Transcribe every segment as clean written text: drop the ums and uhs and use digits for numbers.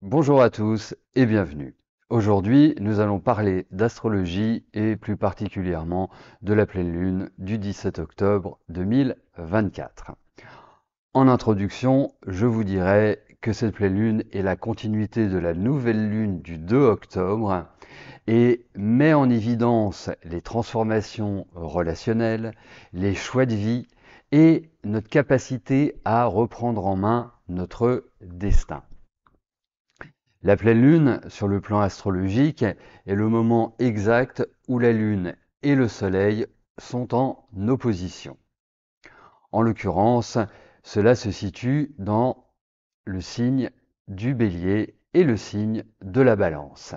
Bonjour à tous et bienvenue. Aujourd'hui, nous allons parler d'astrologie et plus particulièrement de la pleine lune du 17 octobre 2024. En introduction, je vous dirai que cette pleine lune est la continuité de la nouvelle lune du 2 octobre et met en évidence les transformations relationnelles, les choix de vie et notre capacité à reprendre en main notre destin. La pleine lune, sur le plan astrologique, est le moment exact où la lune et le soleil sont en opposition. En l'occurrence, cela se situe dans le signe du bélier et le signe de la balance.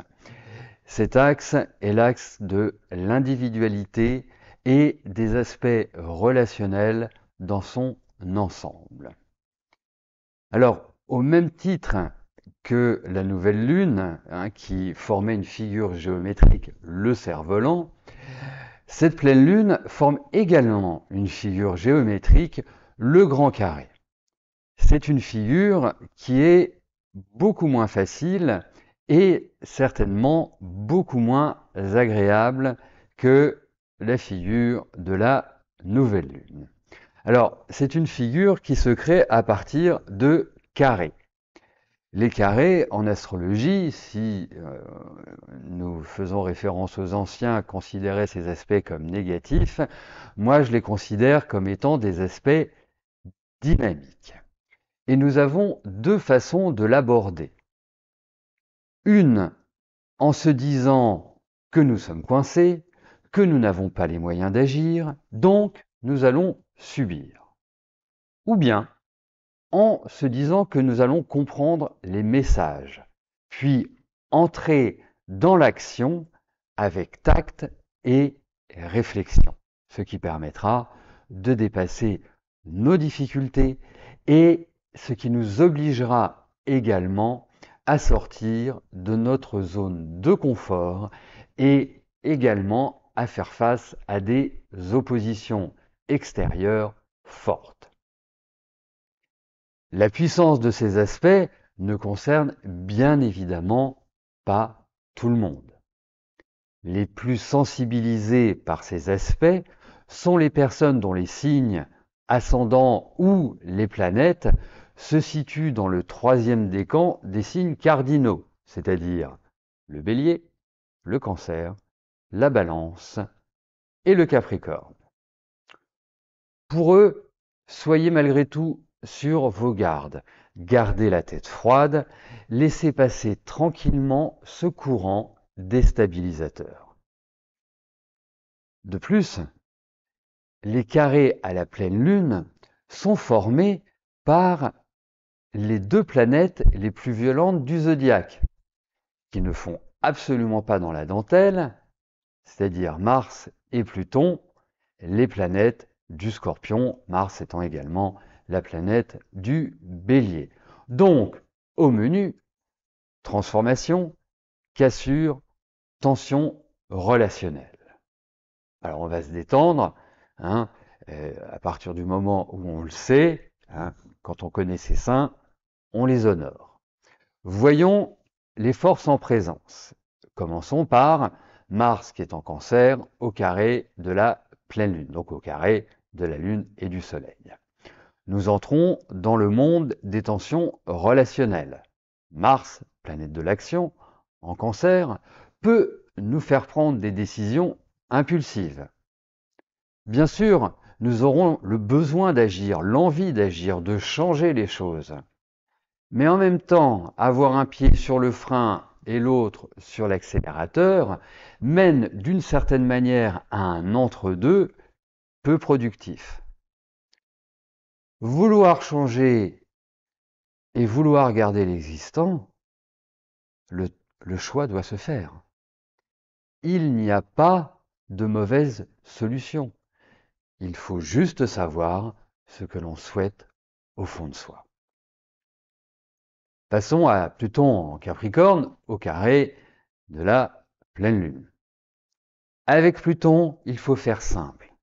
Cet axe est l'axe de l'individualité et des aspects relationnels dans son ensemble. Alors, au même titre que la nouvelle lune, qui formait une figure géométrique, le cerf-volant, cette pleine lune forme également une figure géométrique, le grand carré. C'est une figure qui est beaucoup moins facile et certainement beaucoup moins agréable que la figure de la nouvelle lune. Alors, c'est une figure qui se crée à partir de carrés. Les carrés, en astrologie, si nous faisons référence aux anciens, considéraient ces aspects comme négatifs, moi je les considère comme étant des aspects dynamiques. Et nous avons deux façons de l'aborder. Une, en se disant que nous sommes coincés, que nous n'avons pas les moyens d'agir, donc nous allons subir. Ou bien, en se disant que nous allons comprendre les messages, puis entrer dans l'action avec tact et réflexion, ce qui permettra de dépasser nos difficultés et ce qui nous obligera également à sortir de notre zone de confort et également à faire face à des oppositions extérieures fortes. La puissance de ces aspects ne concerne bien évidemment pas tout le monde. Les plus sensibilisés par ces aspects sont les personnes dont les signes ascendants ou les planètes se situent dans le troisième décan des signes cardinaux, c'est-à-dire le bélier, le cancer, la balance et le capricorne. Pour eux, soyez malgré tout sur vos gardes, gardez la tête froide, laissez passer tranquillement ce courant déstabilisateur. De plus, les carrés à la pleine lune sont formés par les deux planètes les plus violentes du zodiaque, qui ne font absolument pas dans la dentelle, c'est-à-dire Mars et Pluton, les planètes du Scorpion, Mars étant également la planète du Bélier. Donc, au menu, transformation, cassure, tension relationnelle. Alors, on va se détendre, hein, à partir du moment où on le sait, hein, quand on connaît ses saints, on les honore. Voyons les forces en présence. Commençons par Mars qui est en Cancer au carré de la pleine lune, donc au carré de la lune et du soleil. Nous entrons dans le monde des tensions relationnelles. Mars, planète de l'action, en Cancer, peut nous faire prendre des décisions impulsives. Bien sûr, nous aurons le besoin d'agir, l'envie d'agir, de changer les choses. Mais en même temps, avoir un pied sur le frein et l'autre sur l'accélérateur mène d'une certaine manière à un entre-deux peu productif. Vouloir changer et vouloir garder l'existant, le choix doit se faire. Il n'y a pas de mauvaise solution. Il faut juste savoir ce que l'on souhaite au fond de soi. Passons à Pluton en Capricorne, au carré de la pleine lune. Avec Pluton, il faut faire simple.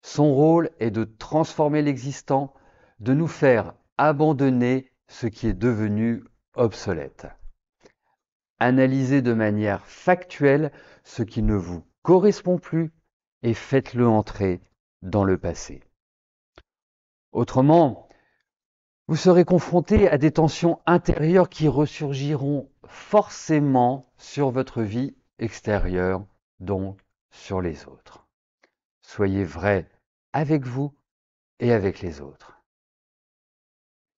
Son rôle est de transformer l'existant, de nous faire abandonner ce qui est devenu obsolète. analysez de manière factuelle ce qui ne vous correspond plus et faites-le entrer dans le passé. Autrement, vous serez confronté à des tensions intérieures qui ressurgiront forcément sur votre vie extérieure, donc sur les autres. Soyez vrai avec vous et avec les autres.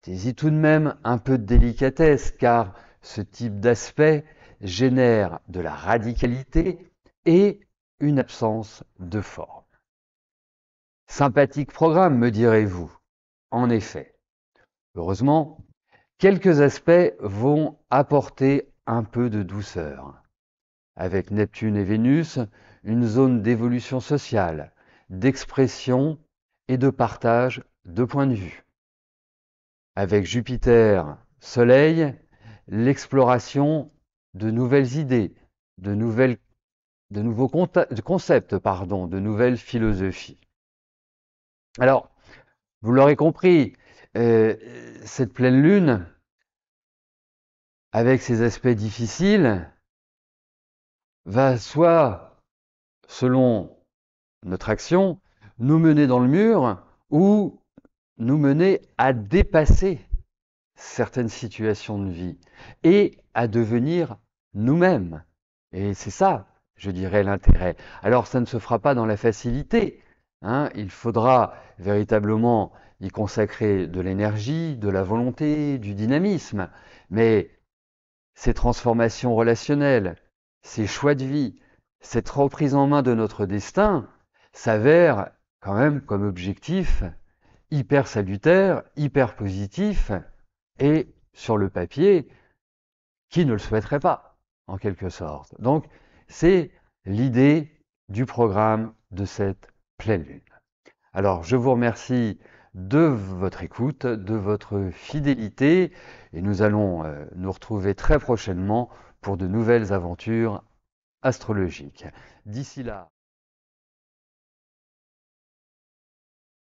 Ayez tout de même un peu de délicatesse car ce type d'aspect génère de la radicalité et une absence de forme. Sympathique programme, me direz-vous. En effet. Heureusement, quelques aspects vont apporter un peu de douceur. Avec Neptune et Vénus, une zone d'évolution sociale, d'expression et de partage de points de vue. Avec Jupiter, Soleil, l'exploration de nouvelles idées, de nouveaux concepts, de nouvelles philosophies. Alors, vous l'aurez compris, cette pleine lune, avec ses aspects difficiles, va soit, selon notre action, nous mener dans le mur ou nous mener à dépasser certaines situations de vie et à devenir nous-mêmes. Et c'est ça, je dirais, l'intérêt. Alors, ça ne se fera pas dans la facilité. Il faudra véritablement y consacrer de l'énergie, de la volonté, du dynamisme. Mais ces transformations relationnelles, ces choix de vie, cette reprise en main de notre destin s'avèrent quand même comme objectif hyper salutaire, hyper positif et sur le papier, qui ne le souhaiterait pas, en quelque sorte. Donc, c'est l'idée du programme de cette pleine lune. Alors, je vous remercie de votre écoute, de votre fidélité, et nous allons nous retrouver très prochainement pour de nouvelles aventures astrologiques. D'ici là,